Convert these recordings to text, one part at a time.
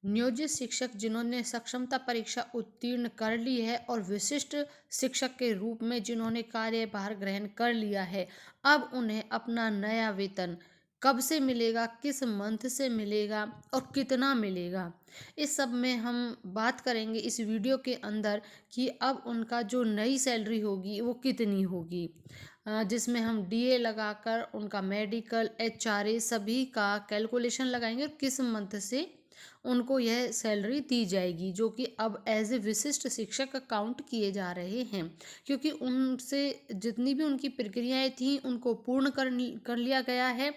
नियोजित शिक्षक जिन्होंने सक्षमता परीक्षा उत्तीर्ण कर ली है और विशिष्ट शिक्षक के रूप में जिन्होंने कार्यभार ग्रहण कर लिया है, अब उन्हें अपना नया वेतन कब से मिलेगा, किस मंथ से मिलेगा और कितना मिलेगा, इस सब में हम बात करेंगे इस वीडियो के अंदर कि अब उनका जो नई सैलरी होगी वो कितनी होगी। जिसमें हम डीए लगाकर उनका मेडिकल, एचआरए सभी का कैलकुलेशन लगाएंगे और किस मंथ से उनको यह सैलरी दी जाएगी, जो कि अब एज ए विशिष्ट शिक्षक काउंट किए जा रहे हैं, क्योंकि उनसे जितनी भी उनकी प्रक्रियाएं थी उनको पूर्ण कर लिया गया है।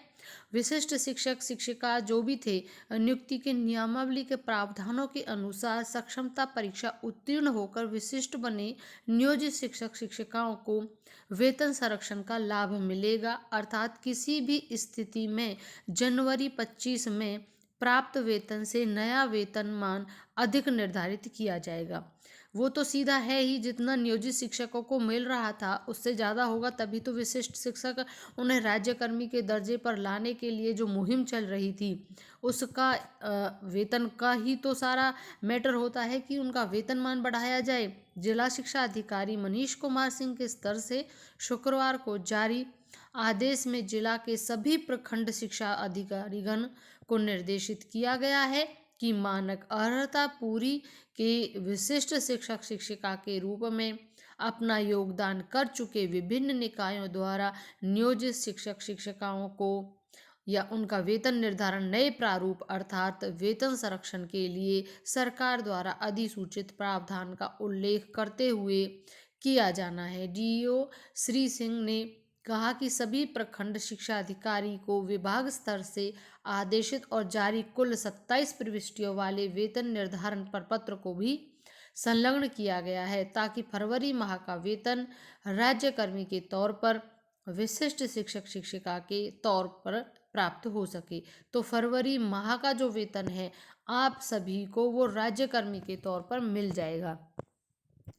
विशिष्ट शिक्षक शिक्षिका जो भी थे, नियुक्ति के नियमावली के प्रावधानों के अनुसार सक्षमता परीक्षा उत्तीर्ण होकर विशिष्ट बने नियोजित शिक्षक शिक्षिकाओं को वेतन संरक्षण का लाभ मिलेगा, अर्थात किसी भी स्थिति में जनवरी 25 में प्राप्त वेतन से नया वेतनमान अधिक निर्धारित किया जाएगा। वो तो सीधा है ही, जितना नियोजित शिक्षकों को मिल रहा था उससे ज़्यादा होगा, तभी तो विशिष्ट शिक्षक उन्हें राज्यकर्मी के दर्जे पर लाने के लिए जो मुहिम चल रही थी उसका वेतन का ही तो सारा मैटर होता है कि उनका वेतनमान बढ़ाया जाए। जिला शिक्षा अधिकारी मनीष कुमार सिंह के स्तर से शुक्रवार को जारी आदेश में जिला के सभी प्रखंड शिक्षा अधिकारीगण को निर्देशित किया गया है कि मानक अर्हता पूरी के विशिष्ट शिक्षक शिक्षिका के रूप में अपना योगदान कर चुके विभिन्न निकायों द्वारा नियोजित शिक्षक शिक्षिकाओं को या उनका वेतन निर्धारण नए प्रारूप अर्थात वेतन संरक्षण के लिए सरकार द्वारा अधिसूचित प्रावधान का उल्लेख करते हुए किया जाना है। डीईओ श्री सिंह ने कहा कि सभी प्रखंड शिक्षा अधिकारी को विभाग स्तर से आदेशित और जारी कुल 27 प्रविष्टियों वाले वेतन निर्धारण प्रपत्र को भी संलग्न किया गया है, ताकि फरवरी माह का वेतन राज्यकर्मी के तौर पर विशिष्ट शिक्षक शिक्षिका के तौर पर प्राप्त हो सके। तो फरवरी माह का जो वेतन है आप सभी को वो राज्यकर्मी के तौर पर मिल जाएगा,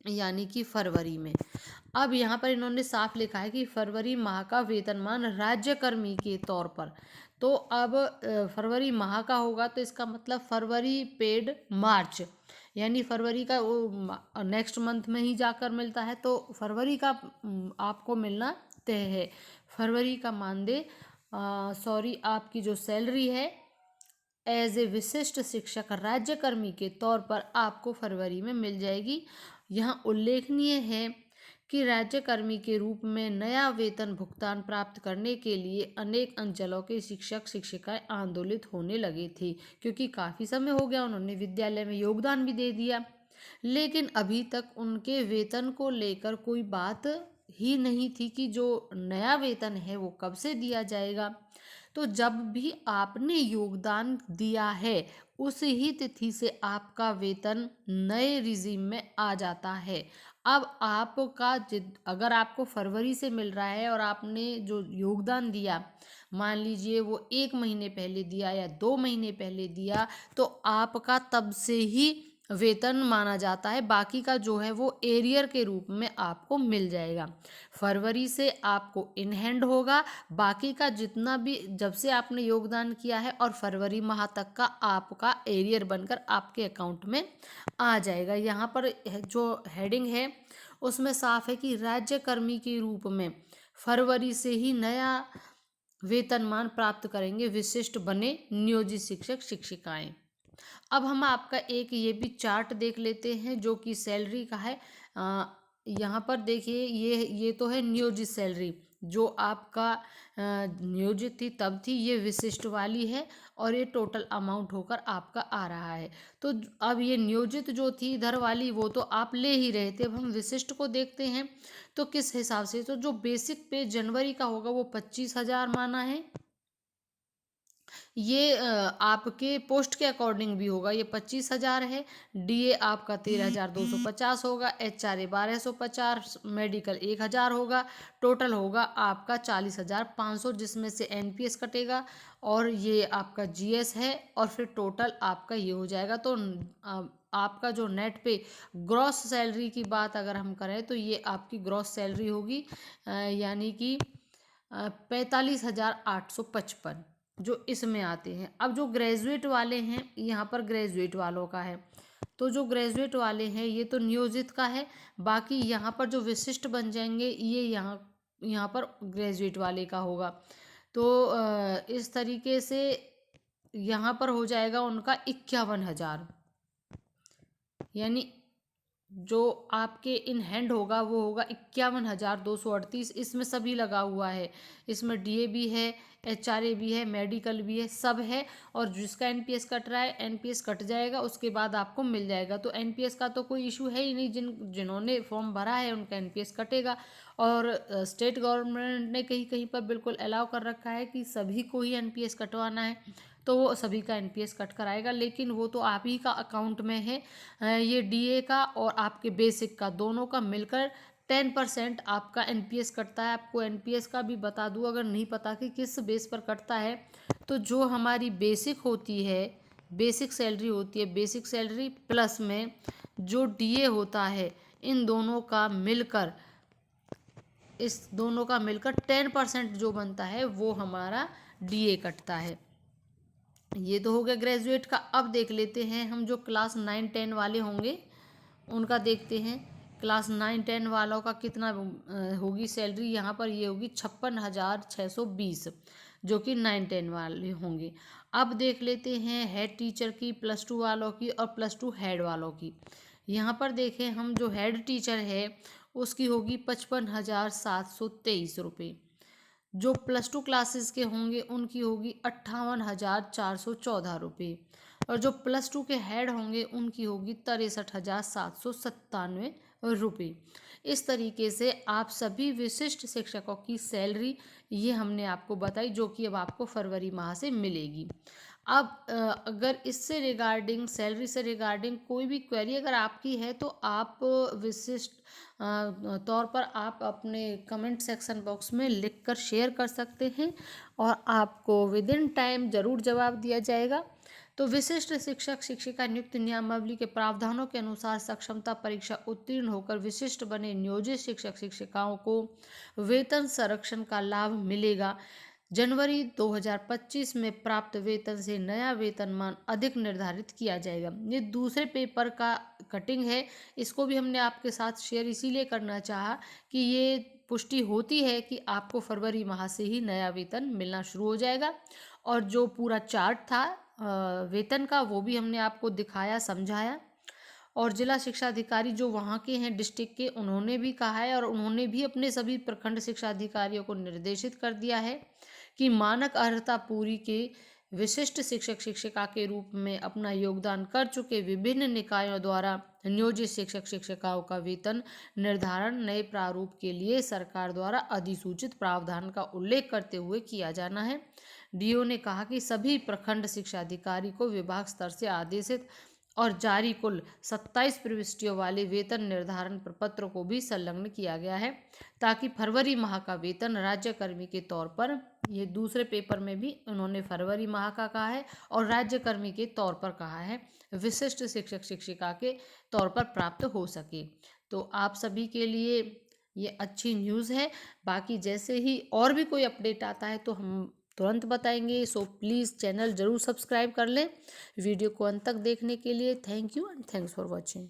यानी कि फरवरी में। अब यहाँ पर इन्होंने साफ लिखा है कि फरवरी माह का वेतनमान राज्यकर्मी के तौर पर। तो अब फरवरी माह का होगा तो इसका मतलब फरवरी पेड मार्च, यानी फरवरी का वो नेक्स्ट मंथ में ही जाकर मिलता है, तो फरवरी का आपको मिलना तय है। फरवरी का मानदेय सॉरी आपकी जो सैलरी है एज ए विशिष्ट शिक्षक राज्यकर्मी के तौर पर आपको फरवरी में मिल जाएगी। यहाँ उल्लेखनीय है कि राज्यकर्मी के रूप में नया वेतन भुगतान प्राप्त करने के लिए अनेक अंचलों के शिक्षक शिक्षिकाएं आंदोलित होने लगे थे, क्योंकि काफ़ी समय हो गया उन्होंने विद्यालय में योगदान भी दे दिया, लेकिन अभी तक उनके वेतन को लेकर कोई बात ही नहीं थी कि जो नया वेतन है वो कब से दिया जाएगा। तो जब भी आपने योगदान दिया है उस ही तिथि से आपका वेतन नए रिजीम में आ जाता है। अब आपका अगर आपको फरवरी से मिल रहा है और आपने जो योगदान दिया, मान लीजिए वो 1 महीने पहले दिया या 2 महीने पहले दिया, तो आपका तब से ही वेतन माना जाता है, बाकी का जो है वो एरियर के रूप में आपको मिल जाएगा। फरवरी से आपको इन हैंड होगा, बाकी का जितना भी जब से आपने योगदान किया है और फरवरी माह तक का आपका एरियर बनकर आपके अकाउंट में आ जाएगा। यहाँ पर जो हेडिंग है उसमें साफ है कि राज्यकर्मी के रूप में फरवरी से ही नया वेतनमान प्राप्त करेंगे विशिष्ट बने नियोजित शिक्षक शिक्षिकाएं। अब हम आपका एक ये भी चार्ट देख लेते हैं जो कि सैलरी का है। यहाँ पर देखिए ये तो है नियोजित सैलरी, जो आपका नियोजित थी तब थी, ये विशिष्ट वाली है और ये टोटल अमाउंट होकर आपका आ रहा है। तो अब ये नियोजित जो थी इधर वाली वो तो आप ले ही रहे थे, अब हम विशिष्ट को देखते हैं तो किस हिसाब से। तो जो बेसिक पे जनवरी का होगा वो 25,000 माना है। ये आपके पोस्ट के अकॉर्डिंग भी होगा, ये 25,000 है। डीए आपका 13,250 होगा, एचआरए 1,250, मेडिकल 1,000 होगा। टोटल होगा आपका 40,500, जिसमें से एनपीएस कटेगा और ये आपका जीएस है और फिर टोटल आपका ये हो जाएगा। तो आपका जो नेट पे ग्रॉस सैलरी की बात अगर हम करें तो ये आपकी ग्रॉस सैलरी होगी, यानी कि 45,855। जो इसमें आते हैं। अब जो ग्रेजुएट वाले हैं, यहाँ पर ग्रेजुएट वालों का है, तो जो ग्रेजुएट वाले हैं ये तो नियोजित का है। बाकी यहाँ पर जो विशिष्ट बन जाएंगे ये यहाँ यहाँ पर ग्रेजुएट वाले का होगा। तो इस तरीके से यहाँ पर हो जाएगा उनका 51,000, यानी जो आपके इन हैंड होगा वो होगा 51,238। इसमें सभी लगा हुआ है, इसमें डीए भी है, एचआरए भी है, मेडिकल भी है, सब है। और जिसका एनपीएस कट रहा है, एनपीएस कट जाएगा, उसके बाद आपको मिल जाएगा। तो एनपीएस का तो कोई इशू है ही नहीं, जिन्होंने फॉर्म भरा है उनका एनपीएस कटेगा। और स्टेट गवर्नमेंट ने कहीं कहीं पर बिल्कुल अलाउ कर रखा है कि सभी को ही एनपीएस कटवाना है, तो वो सभी का एनपीएस कट कराएगा, लेकिन वो तो आप ही का अकाउंट में है। ये डीए का और आपके बेसिक का दोनों का मिलकर 10% आपका एनपीएस कटता है। आपको एनपीएस का भी बता दूं अगर नहीं पता कि किस बेस पर कटता है, तो जो हमारी बेसिक होती है, बेसिक सैलरी होती है, बेसिक सैलरी प्लस में जो डीए होता है, इन दोनों का मिलकर, इस दोनों का मिलकर 10% जो बनता है वो हमारा डीए कटता है। ये तो हो गया ग्रेजुएट का। अब देख लेते हैं हम जो क्लास 9-10 वाले होंगे उनका देखते हैं। क्लास 9-10 वालों का कितना होगी सैलरी, यहाँ पर ये होगी 56,620, जो कि 9-10 वाले होंगे। अब देख लेते हैं हेड टीचर की, +2 वालों की और +2 हेड वालों की। यहाँ पर देखें हम, जो हेड टीचर है उसकी होगी 55,723 रुपये। जो +2 क्लासेस के होंगे उनकी होगी 58,414 रुपये। और जो +2 के हेड होंगे उनकी होगी 63,797 रुपये। इस तरीके से आप सभी विशिष्ट शिक्षकों की सैलरी ये हमने आपको बताई, जो कि अब आपको फरवरी माह से मिलेगी। अब अगर इससे रिगार्डिंग, सैलरी से रिगार्डिंग कोई भी क्वेरी अगर आपकी है तो आप विशिष्ट तौर पर आप अपने कमेंट सेक्शन बॉक्स में लिखकर शेयर कर सकते हैं और आपको विद इन टाइम ज़रूर जवाब दिया जाएगा। तो विशिष्ट शिक्षक शिक्षिका नियुक्ति नियमावली के प्रावधानों के अनुसार सक्षमता परीक्षा उत्तीर्ण होकर विशिष्ट बने नियोजित शिक्षक शिक्षिकाओं को वेतन संरक्षण का लाभ मिलेगा। जनवरी 2025 में प्राप्त वेतन से नया वेतनमान अधिक निर्धारित किया जाएगा। ये दूसरे पेपर का कटिंग है, इसको भी हमने आपके साथ शेयर इसीलिए करना चाहा कि ये पुष्टि होती है कि आपको फरवरी माह से ही नया वेतन मिलना शुरू हो जाएगा। और जो पूरा चार्ट था वेतन का, वो भी हमने आपको दिखाया, समझाया। और जिला शिक्षा अधिकारी जो वहाँ के हैं डिस्ट्रिक्ट के, उन्होंने भी कहा है और उन्होंने भी अपने सभी प्रखंड शिक्षा अधिकारियों को निर्देशित कर दिया है कि मानक अर्हता पूरी के विशिष्ट शिक्षक शिक्षिका के रूप में अपना योगदान कर चुके विभिन्न निकायों द्वारा नियोजित शिक्षक शिक्षिकाओं का वेतन निर्धारण नए प्रारूप के लिए सरकार द्वारा अधिसूचित प्रावधान का उल्लेख करते हुए किया जाना है। डीओ ने कहा कि सभी प्रखंड शिक्षा अधिकारी को विभाग स्तर से आदेशित और जारी कुल 27 प्रविष्टियों वाले वेतन निर्धारण प्रपत्र को भी संलग्न किया गया है, ताकि फरवरी माह का वेतन राज्यकर्मी के तौर पर, ये दूसरे पेपर में भी उन्होंने फरवरी माह का कहा है और राज्यकर्मी के तौर पर कहा है, विशिष्ट शिक्षक शिक्षिका के तौर पर प्राप्त हो सके। तो आप सभी के लिए ये अच्छी न्यूज़ है। बाकी जैसे ही और भी कोई अपडेट आता है तो हम तुरंत बताएंगे। सो प्लीज़ चैनल ज़रूर सब्सक्राइब कर लें। वीडियो को अंत तक देखने के लिए thank you and thanks for watching.